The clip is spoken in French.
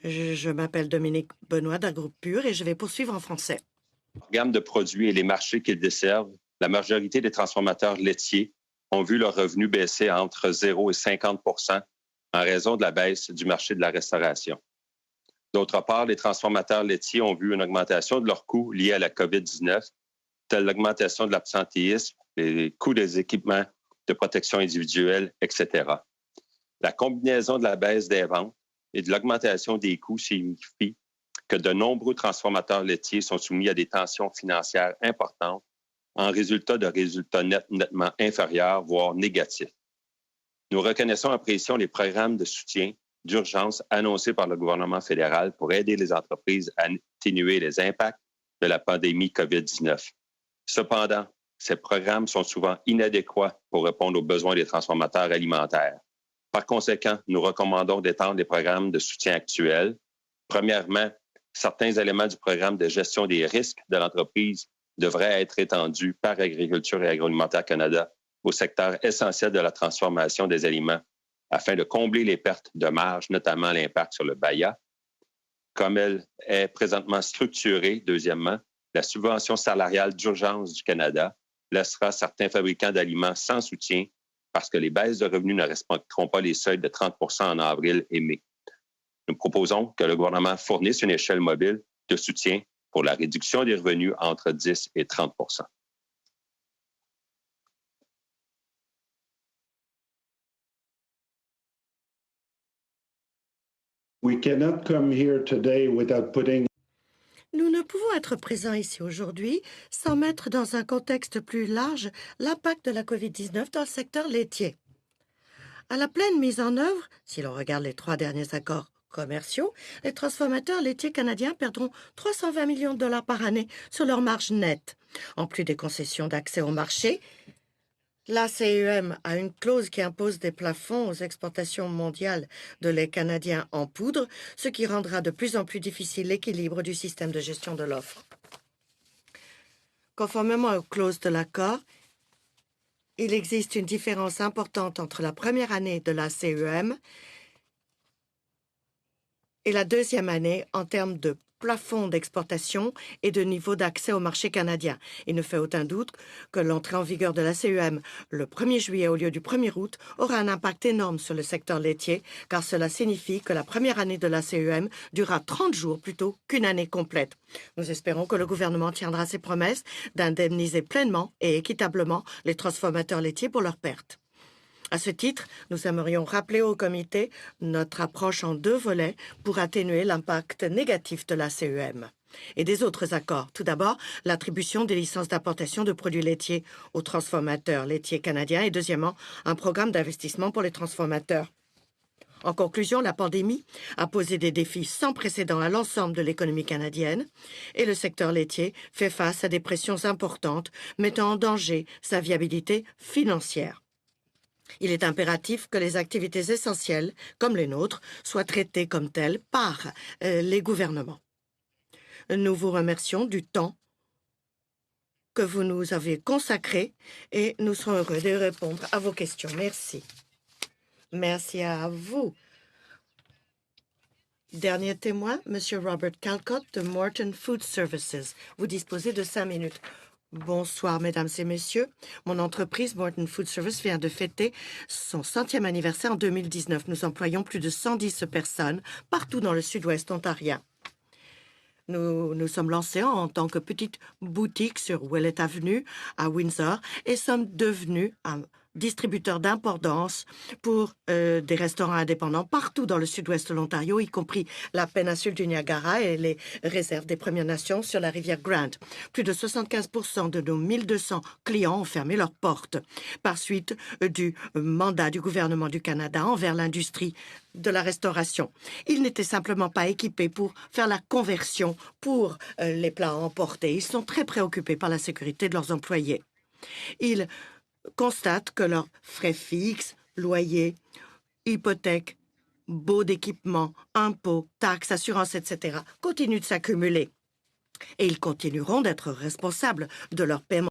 Je m'appelle Dominique Benoît d'un groupe Pur et je vais poursuivre en français. Gamme de produits et les marchés qu'ils desservent, la majorité des transformateurs laitiers ont vu leurs revenus baisser entre 0 et 50 en raison de la baisse du marché de la restauration. D'autre part, les transformateurs laitiers ont vu une augmentation de leurs coûts liés à la COVID-19, telle l'augmentation de l'absentéisme, les coûts des équipements de protection individuelle, etc. La combinaison de la baisse des ventes et de l'augmentation des coûts signifie que de nombreux transformateurs laitiers sont soumis à des tensions financières importantes en résultat de résultats nettement inférieurs, voire négatifs. Nous reconnaissons et apprécions les programmes de soutien d'urgence annoncés par le gouvernement fédéral pour aider les entreprises à atténuer les impacts de la pandémie COVID-19. Cependant, ces programmes sont souvent inadéquats pour répondre aux besoins des transformateurs alimentaires. Par conséquent, nous recommandons d'étendre les programmes de soutien actuels. Premièrement, certains éléments du programme de gestion des risques de l'entreprise devraient être étendus par Agriculture et Agroalimentaire Canada au secteur essentiel de la transformation des aliments afin de combler les pertes de marge, notamment l'impact sur le BAYA. Comme elle est présentement structurée, deuxièmement, la subvention salariale d'urgence du Canada laissera certains fabricants d'aliments sans soutien parce que les baisses de revenus ne respecteront pas les seuils de 30 en avril et mai. Nous proposons que le gouvernement fournisse une échelle mobile de soutien pour la réduction des revenus entre 10 et 30 We cannot come here today without putting Nous ne pouvons être présents ici aujourd'hui sans mettre dans un contexte plus large l'impact de la COVID-19 dans le secteur laitier. À la pleine mise en œuvre, si l'on regarde les 3 derniers accords commerciaux, les transformateurs laitiers canadiens perdront 320 millions de dollars par année sur leur marge nette. En plus des concessions d'accès au marché, la CEM a une clause qui impose des plafonds aux exportations mondiales de lait canadien en poudre, ce qui rendra de plus en plus difficile l'équilibre du système de gestion de l'offre. Conformément aux clauses de l'accord, il existe une différence importante entre la première année de la CEM et la deuxième année en termes de plafond d'exportation et de niveau d'accès au marché canadien. Il ne fait aucun doute que l'entrée en vigueur de la CEM le 1er juillet au lieu du 1er août aura un impact énorme sur le secteur laitier, car cela signifie que la première année de la CEM durera 30 jours plutôt qu'une année complète. Nous espérons que le gouvernement tiendra ses promesses d'indemniser pleinement et équitablement les transformateurs laitiers pour leurs pertes. À ce titre, nous aimerions rappeler au comité notre approche en 2 volets pour atténuer l'impact négatif de la CEM et des autres accords. Tout d'abord, l'attribution des licences d'importation de produits laitiers aux transformateurs laitiers canadiens et deuxièmement, un programme d'investissement pour les transformateurs. En conclusion, la pandémie a posé des défis sans précédent à l'ensemble de l'économie canadienne et le secteur laitier fait face à des pressions importantes mettant en danger sa viabilité financière. Il est impératif que les activités essentielles, comme les nôtres, soient traitées comme telles par les gouvernements. Nous vous remercions du temps que vous nous avez consacré et nous serons heureux de répondre à vos questions. Merci. Merci à vous. Dernier témoin, M. Robert Calcott de Morton Food Services. Vous disposez de 5 minutes. Bonsoir, mesdames et messieurs. Mon entreprise, Morton Food Service, vient de fêter son 100e anniversaire en 2019. Nous employons plus de 110 personnes partout dans le sud-ouest ontarien. Nous sommes lancés en tant que petite boutique sur Willett Avenue à Windsor et sommes devenus un distributeur d'importance pour des restaurants indépendants partout dans le sud-ouest de l'Ontario, y compris la péninsule du Niagara et les réserves des Premières Nations sur la rivière Grant. Plus de 75% de nos 1200 clients ont fermé leurs portes par suite du mandat du gouvernement du Canada envers l'industrie de la restauration. Ils n'étaient simplement pas équipés pour faire la conversion pour les plats à emporter. Ils sont très préoccupés par la sécurité de leurs employés. Ils constatent que leurs frais fixes, loyers, hypothèques, baux d'équipement, impôts, taxes, assurances, etc. continuent de s'accumuler. Et ils continueront d'être responsables de leur paiement